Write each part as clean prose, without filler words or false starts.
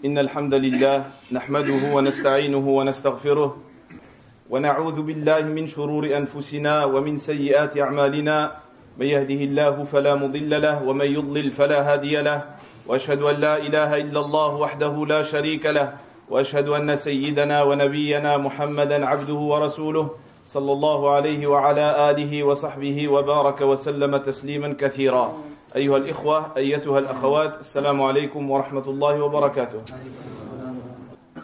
إن الحمد لله نحمده ونستعينه ونستغفره ونعوذ بالله من شرور أنفسنا ومن سيئات أعمالنا من يهده الله فلا مضل له ومن يضلل فلا هادي له وأشهد أن لا إله إلا الله وحده لا شريك له وأشهد أن سيدنا ونبينا محمدا عبده ورسوله صلى الله عليه وعلى آله وصحبه وبارك وسلم تسليما كثيرا. أيها الإخوة أيتها الأخوات السلام عليكم ورحمة الله وبركاته.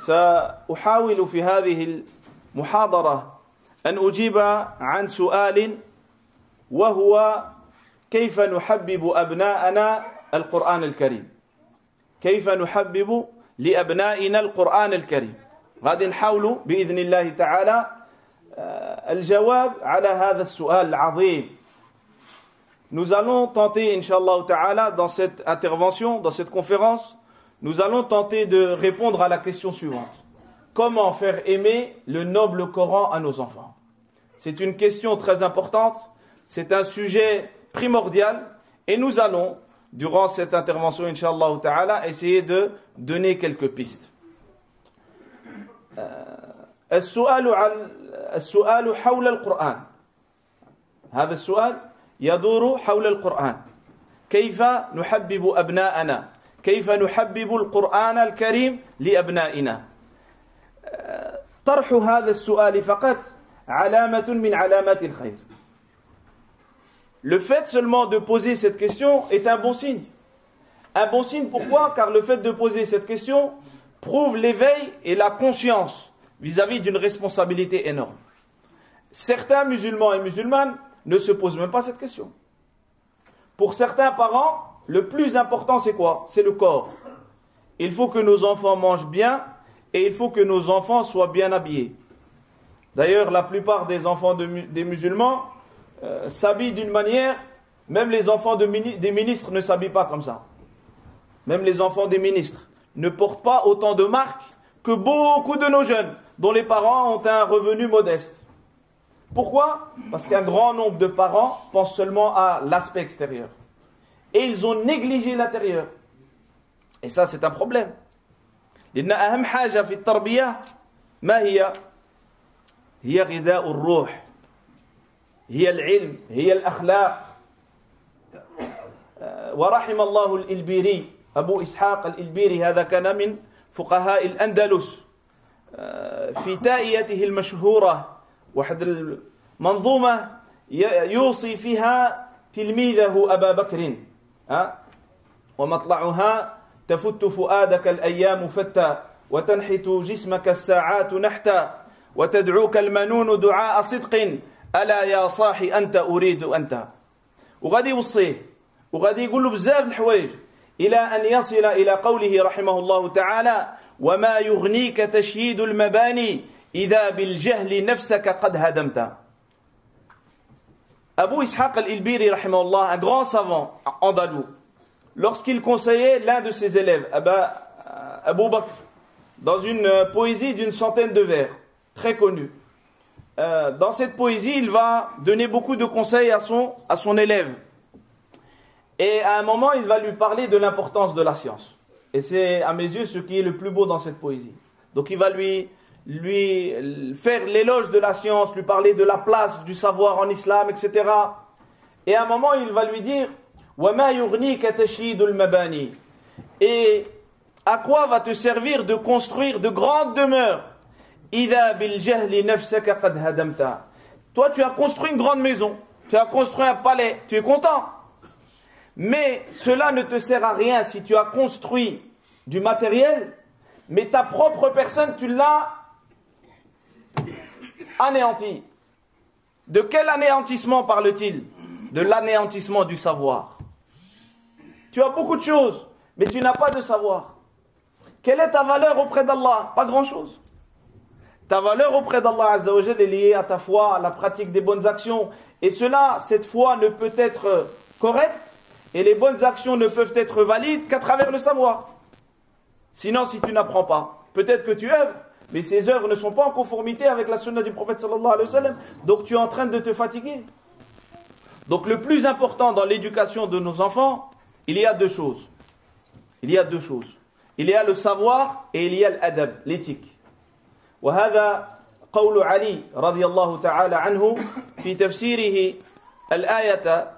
سأحاول في هذه المحاضرة أن أجيب عن سؤال وهو كيف نحبب أبناءنا القرآن الكريم. كيف نحبب لأبنائنا القرآن الكريم. غادي نحاول بإذن الله تعالى الجواب على هذا السؤال العظيم. Nous allons tenter, Inch'Allah Ta'ala, dans cette intervention, dans cette conférence, nous allons tenter de répondre à la question suivante. Comment faire aimer le noble Coran à nos enfants? C'est une question très importante, c'est un sujet primordial, et nous allons, durant cette intervention, Inch'Allah Ta'ala, essayer de donner quelques pistes. السؤال حول القرآن. هذا السؤال يدور حول القرآن. كيف نحبب أبناءنا؟ كيف نحبب القرآن الكريم لأبنائنا؟ طرح هذا السؤال فقط علامة من علامات الخير. Le fait seulement de poser cette question est un bon signe. Un bon signe pourquoi? Car le fait de poser cette question prouve l'éveil et la conscience vis-à-vis d'une responsabilité énorme. Certains musulmans et musulmanes ne se posent même pas cette question. Pour certains parents, le plus important c'est quoi? C'est le corps. Il faut que nos enfants mangent bien et il faut que nos enfants soient bien habillés. D'ailleurs, la plupart des enfants des musulmans s'habillent d'une manière, même les enfants des ministres ne s'habillent pas comme ça. Même les enfants des ministres ne portent pas autant de marques que beaucoup de nos jeunes, dont les parents ont un revenu modeste. Pourquoi? Parce qu'un grand nombre de parents pensent seulement à l'aspect extérieur. Et ils ont négligé l'intérieur. Et ça, c'est un problème. لأن أهم حاجة في التربية ما هي؟ هي غذاء الروح. هي العلم، هي الأخلاق. ورحم الله الإلبيري أبو إسحاق الإلبيري، هذا كان من فقهاء الأندلس. في تائيته المشهورة واحد المنظومة يوصي فيها تلميذه أبا بكر ومطلعها تفت فؤادك الأيام فتى وتنحت جسمك الساعات نحتا وتدعوك المنون دعاء صدق ألا يا صاحي أنت أريد أنت. وغادي يوصيه وغادي يقول له بزاف الحوايج إلى أن يصل إلى قوله رحمه الله تعالى وما يغنيك تشييد المباني إذا بالجهل نفسك قد هدمت. Abu Ishaq al-Ilbiri, rahimahullah, un grand savant andalou, lorsqu'il conseillait l'un de ses élèves, Abu Bakr, dans une poésie d'une centaine de vers, très connue, dans cette poésie, il va donner beaucoup de conseils à son élève. Et à un moment, il va lui parler de l'importance de la science. Et c'est, à mes yeux, ce qui est le plus beau dans cette poésie. Donc il va lui faire l'éloge de la science, lui parler de la place du savoir en islam, etc. Et à un moment, il va lui dire وَمَا يُغْنِيكَ تَشْيِيدُ الْمَبَانِي. Et à quoi va te servir de construire de grandes demeures? إِذَا بِالْجَهْلِ نَفْسَكَ قَدْ هَدَمْتَ. Toi, tu as construit une grande maison, tu as construit un palais, tu es content. Mais cela ne te sert à rien si tu as construit du matériel, mais ta propre personne, tu l'as anéanti. De quel anéantissement parle-t-il? De l'anéantissement du savoir. Tu as beaucoup de choses, mais tu n'as pas de savoir. Quelle est ta valeur auprès d'Allah? Pas grand-chose. Ta valeur auprès d'Allah Azza wa Jal est liée à ta foi, à la pratique des bonnes actions. Et cela, cette foi ne peut être correcte, et les bonnes actions ne peuvent être valides qu'à travers le savoir. Sinon, si tu n'apprends pas, peut-être que tu œuvres, mais ces œuvres ne sont pas en conformité avec la sunna du prophète sallallahu alayhi wa sallam, donc tu es en train de te fatiguer. Donc le plus important dans l'éducation de nos enfants, il y a deux choses. Il y a deux choses. il y a le savoir et il y a l'adab, l'éthique. وهذا قول علي رضي الله تعالى عنه في تفسيره الآية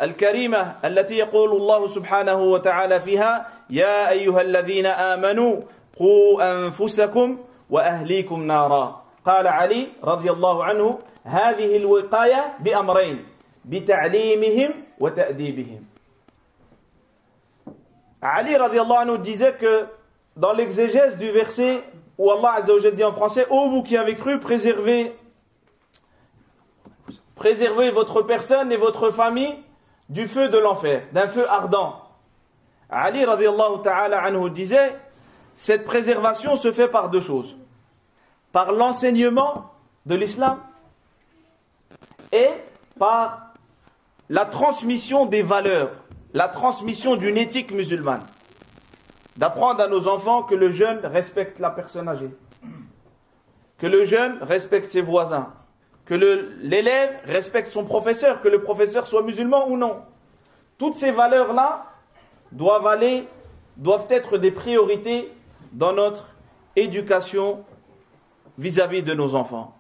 الكريمة التي يقول الله سبحانه وتعالى فيها يا أيها الذين آمنوا قوا أنفسكم وأهليكم نارا. قال علي رضي الله عنه هذه الوقاية بأمرين بتعليمهم وتأديبهم. Ali radiallahu anhu disait que dans l'exégèse du verset où Allah Azza wa Jalla dit en français ô vous qui avez cru, préservez votre personne et votre famille du feu de l'enfer, d'un feu ardent. Ali radiallahu ta'ala anhu disait cette préservation se fait par deux choses, par l'enseignement de l'islam et par la transmission des valeurs, la transmission d'une éthique musulmane. D'apprendre à nos enfants que le jeune respecte la personne âgée, que le jeune respecte ses voisins, que l'élève respecte son professeur, que le professeur soit musulman ou non. Toutes ces valeurs-là doivent être des priorités dans notre éducation vis-à-vis de nos enfants.